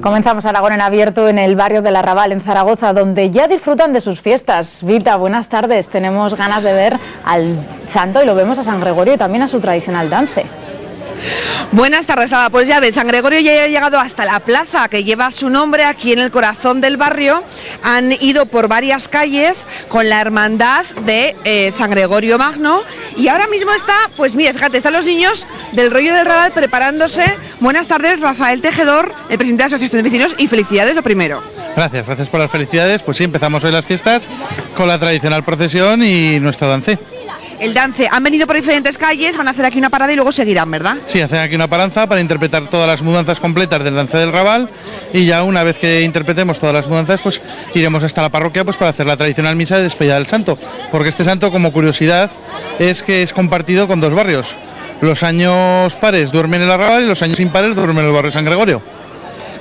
Comenzamos Aragón en abierto en el barrio del Arrabal, en Zaragoza, donde ya disfrutan de sus fiestas. Vita, buenas tardes. Tenemos ganas de ver al santo y lo vemos a San Gregorio y también a su tradicional dance. Buenas tardes, Ada. Pues ya ves, San Gregorio ya ha llegado hasta la plaza que lleva su nombre aquí en el corazón del barrio. Han ido por varias calles con la hermandad de San Gregorio Magno y ahora mismo está, pues mira, fíjate, están los niños del rollo del Raval preparándose. Buenas tardes, Rafael Tejedor, el presidente de la Asociación de Vecinos, y felicidades lo primero. Gracias por las felicidades. Pues sí, empezamos hoy las fiestas con la tradicional procesión y nuestro dance. El dance, han venido por diferentes calles, van a hacer aquí una parada y luego seguirán, ¿verdad? Sí, hacen aquí una paranza para interpretar todas las mudanzas completas del dance del Raval y ya una vez que interpretemos todas las mudanzas, pues iremos hasta la parroquia pues para hacer la tradicional misa de despedida del santo, porque este santo, como curiosidad, es que es compartido con dos barrios. Los años pares duermen en el Arrabal y los años impares duermen en el barrio de San Gregorio.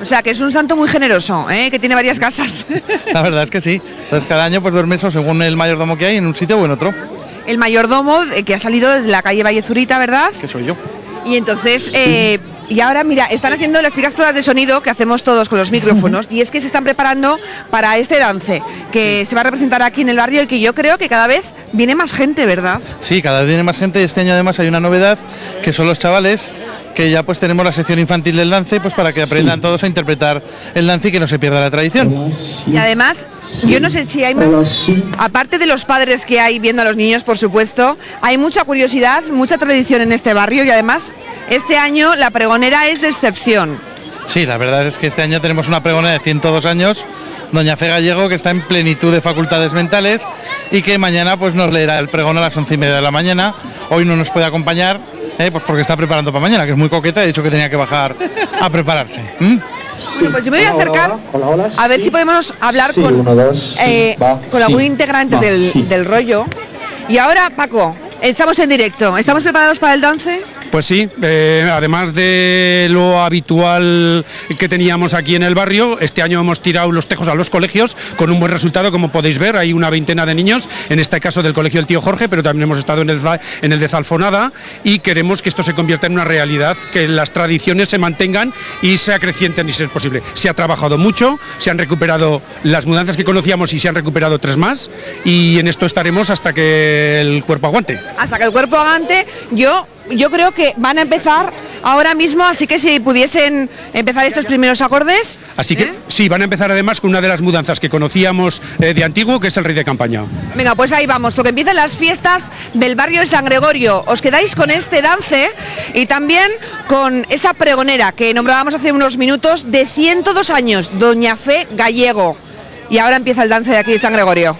O sea, que es un santo muy generoso, que tiene varias casas. La verdad es que sí. Entonces cada año pues duerme eso según el mayordomo que hay en un sitio o en otro. El mayordomo que ha salido desde la calle Valle Zurita, ¿verdad? Que soy yo. Y entonces, y ahora mira, están haciendo las típicas pruebas de sonido que hacemos todos con los micrófonos, y es que se están preparando para este dance que se va a representar aquí en el barrio y que yo creo que cada vez viene más gente, ¿verdad? Sí, cada vez viene más gente y este año además hay una novedad que son los chavales, que ya pues tenemos la sección infantil del dance pues para que aprendan todos a interpretar el dance y que no se pierda la tradición. Y además, yo no sé si hay más, aparte de los padres que hay viendo a los niños, por supuesto, hay mucha curiosidad, mucha tradición en este barrio y además este año la pregonera es de excepción. Sí, la verdad es que este año tenemos una pregonera de 102 años, doña Fe Gallego, que está en plenitud de facultades mentales y que mañana pues nos leerá el pregón a las 11:30 de la mañana. Hoy no nos puede acompañar, pues porque está preparando para mañana, que es muy coqueta, he dicho que tenía que bajar a prepararse. Bueno, pues yo me voy a acercar a ver si podemos hablar con algún integrante del rollo. Y ahora, Paco, estamos en directo, ¿estamos preparados para el dance? Pues sí, además de lo habitual que teníamos aquí en el barrio, este año hemos tirado los tejos a los colegios con un buen resultado, como podéis ver, hay una veintena de niños, en este caso del colegio del Tío Jorge, pero también hemos estado en el de Zalfonada y queremos que esto se convierta en una realidad, que las tradiciones se mantengan y se acrecienten y si es posible. Se ha trabajado mucho, se han recuperado las mudanzas que conocíamos y se han recuperado 3 más y en esto estaremos hasta que el cuerpo aguante. Hasta que el cuerpo aguante, yo creo que van a empezar ahora mismo, así que si pudiesen empezar estos primeros acordes. Así que sí, van a empezar además con una de las mudanzas que conocíamos de antiguo, que es el Rey de Campaña. Venga, pues ahí vamos, porque empiezan las fiestas del barrio de San Gregorio. Os quedáis con este dance y también con esa pregonera que nombrábamos hace unos minutos de 102 años, doña Fe Gallego. Y ahora empieza el dance de aquí de San Gregorio.